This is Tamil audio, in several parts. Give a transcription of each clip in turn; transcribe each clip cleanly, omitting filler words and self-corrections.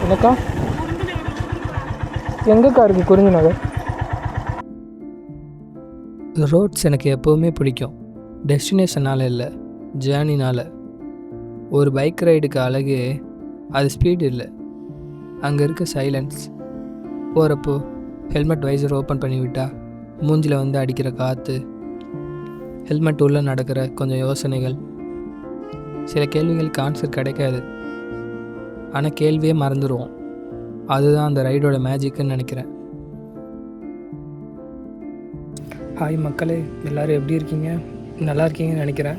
எனக்கா எங்கேக்கா இருக்குது குறிஞ்சி நகர்? ரோட்ஸ் எனக்கு எப்போவுமே பிடிக்கும். டெஸ்டினேஷனால் இல்லை, ஜேர்னினால். ஒரு பைக் ரைடுக்கு அழகு அது ஸ்பீடு இல்லை, அங்கே இருக்க சைலன்ஸ். போகிறப்போ ஹெல்மெட் வைசர் ஓப்பன் பண்ணிவிட்டா மூஞ்சில் வந்து அடிக்கிற காற்று, ஹெல்மெட் உள்ளே நடக்கிற கொஞ்சம் யோசனைகள். சில கேள்விகளுக்கு ஆன்சர் கிடைக்காது, ஆனால் கேள்வியே மறந்துடுவோம். அதுதான் அந்த ரைடோட மேஜிக்குன்னு நினைக்கிறேன். ஹாய் மக்களே, எல்லோரும் எப்படி இருக்கீங்க? நல்லா இருக்கீங்கன்னு நினைக்கிறேன்.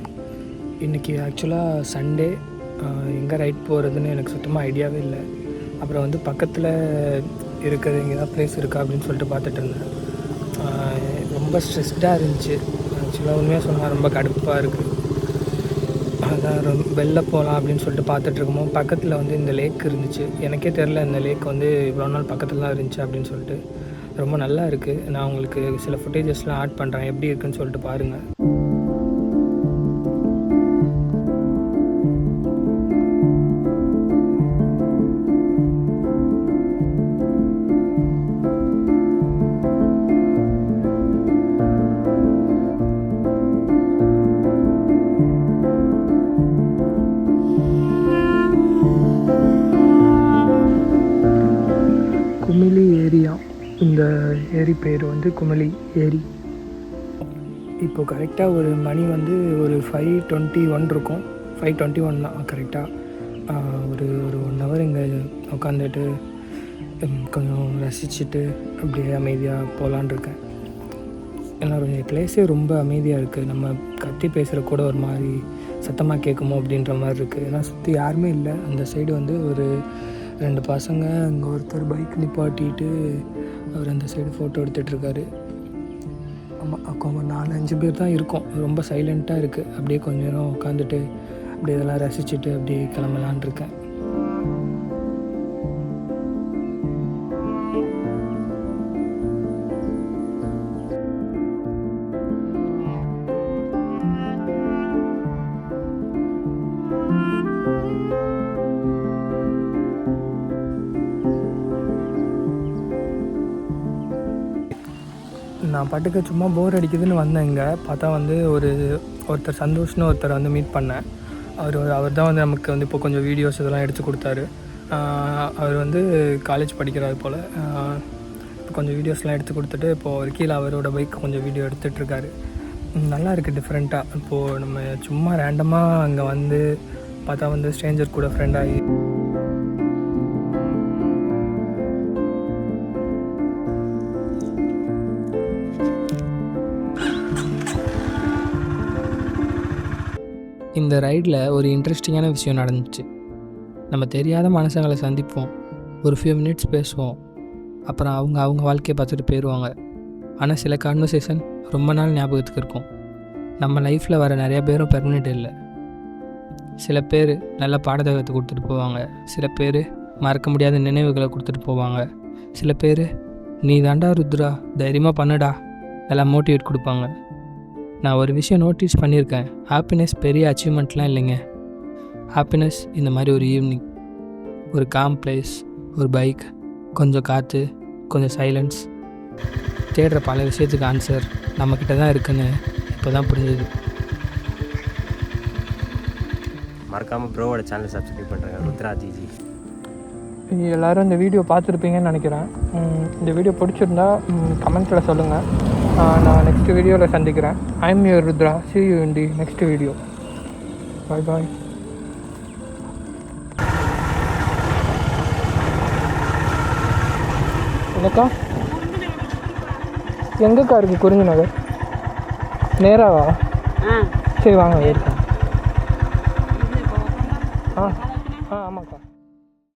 இன்றைக்கி ஆக்சுவலாக சண்டே. எங்கே ரைட் போகிறதுன்னு எனக்கு சுத்தமாக ஐடியாவே இல்லை. அப்புறம் வந்து பக்கத்தில் இருக்கிறது இங்கே தான் ப்ளேஸ் இருக்கா அப்படின்னு சொல்லிட்டு பார்த்துட்டு இருந்தேன். ரொம்ப ஸ்ட்ரெஸ்டாக இருந்துச்சு ஆக்சுவலாக. உண்மையாக சொன்னால் ரொம்ப கடுப்பாக இருக்குது. அதான் வெளில போகலாம் அப்படின்னு சொல்லிட்டு பார்த்துட்டு இருக்கும்போது பக்கத்தில் வந்து இந்த லேக் இருந்துச்சு. எனக்கே தெரில இந்த லேக் வந்து இவ்வளோ நாள் பக்கத்தில் தான் இருந்துச்சு அப்படின்னு சொல்லிட்டு. ரொம்ப நல்லா இருக்குது. நான் உங்களுக்கு சில ஃபுட்டேஜஸ்லாம் ஆட் பண்ணுறேன், எப்படி இருக்குன்னு சொல்லிட்டு பாருங்கள். குமிளி ஏரியா. இந்த ஏரி பேர் வந்து குமிளி ஏரி. இப்போது கரெக்டாக ஒரு மணி வந்து ஒரு 5:21 இருக்கும். 5:21 தான் கரெக்டாக. ஒரு 1 ஹவர் இங்கே உட்காந்துட்டு கொஞ்சம் ரசிச்சுட்டு அப்படியே அமைதியாக போகலான் இருக்கேன். ஏன்னா பிளேஸே ரொம்ப அமைதியாக இருக்குது. நம்ம கத்தி பேசுகிற கூட ஒரு மாதிரி சத்தமாக கேட்குமோ அப்படின்ற மாதிரி இருக்குது. ஏன்னா சுற்றி யாருமே இல்லை. அந்த சைடு வந்து ஒரு 2 பசங்க, அங்கே ஒருத்தர் பைக் நிப்பாட்டிட்டு அவர் அந்த சைடு ஃபோட்டோ எடுத்துகிட்ருக்காரு. ஆமாம், அவங்க 4-5 பேர் தான் இருக்கோம். ரொம்ப சைலண்ட்டாக இருக்குது. அப்படியே கொஞ்ச நேரம் உட்காந்துட்டு அப்படியே இதெல்லாம் ரசிச்சுட்டு அப்படியே கிளம்பலான் இருக்கேன். நான் பாட்டுக்கு சும்மா போர் அடிக்குதுன்னு வந்தேன். இங்கே பார்த்தா வந்து ஒருத்தர் சந்தோஷ்னு ஒருத்தர் வந்து மீட் பண்ணேன். அவர் தான் வந்து நமக்கு வந்து இப்போ கொஞ்சம் வீடியோஸ் இதெல்லாம் எடுத்து கொடுத்தாரு. அவர் வந்து காலேஜ் படிக்கிறாரு போல். இப்போ கொஞ்சம் வீடியோஸ்லாம் எடுத்து கொடுத்துட்டு இப்போது ஒரு கீழே அவரோட பைக் கொஞ்சம் வீடியோ எடுத்துகிட்ருக்காரு. நல்லா இருக்குது டிஃப்ரெண்ட்டாக. இப்போது நம்ம சும்மா ரேண்டமாக அங்கே வந்து பார்த்தா வந்து ஸ்ட்ரேஞ்சர் கூட ஃப்ரெண்ட் ஆகி இந்த ரைடில் ஒரு இன்ட்ரெஸ்டிங்கான விஷயம் நடந்துச்சு. நம்ம தெரியாத மனுஷங்களை சந்திப்போம், ஒரு ஃபியூ மினிட்ஸ் பேசுவோம், அப்புறம் அவங்க வாழ்க்கையை பார்த்துட்டு போயிடுவாங்க. ஆனால் சில கான்வர்சேஷன் ரொம்ப நாள் ஞாபகத்துக்கு இருக்கும். நம்ம லைஃப்பில் வர நிறையா பேரும் பெர்மனெண்ட் இல்லை. சில பேர் நல்ல பாடத்தை கற்றுக் கொடுத்துட்டு போவாங்க, சில பேர் மறக்க முடியாத நினைவுகளை கொடுத்துட்டு போவாங்க, சில பேர் நீ தாண்டா ருத்ரா, தைரியமாக பண்ணுடா எல்லாம் மோட்டிவேட் கொடுப்பாங்க. நான் ஒரு விஷயம் நோட்டீஸ் பண்ணியிருக்கேன். ஹாப்பினஸ் பெரிய அச்சீவ்மெண்ட்லாம் இல்லைங்க. ஹாப்பினஸ் இந்த மாதிரி ஒரு ஈவினிங், ஒரு காம் பிளேஸ், ஒரு பைக், கொஞ்சம் காற்று, கொஞ்சம் சைலன்ஸ். தேடுற பல விஷயத்துக்கு ஆன்சர் நம்மக்கிட்ட தான் இருக்குன்னு இப்போ தான் புரிஞ்சுது. மறக்காமல் ப்ரோவோட சேனல் சப்ஸ்கிரைப் பண்ணுறேன், ருத்ரா ஜிஜி. எல்லோரும் இந்த வீடியோ பார்த்துருப்பீங்கன்னு நினைக்கிறேன். இந்த வீடியோ பிடிச்சிருந்தா கமெண்ட்ஸில் சொல்லுங்கள். நான் நெக்ஸ்ட் வீடியோவில் சந்திக்கிறேன். I am your Rudra. see you in the next video. Bye bye. எனக்கா எங்கேக்கா இருக்குது குறிஞ்சி நகர்? நேராவா? சரி வாங்க, இருக்கேன். ஆமாக்கா. ஆமாக்கா.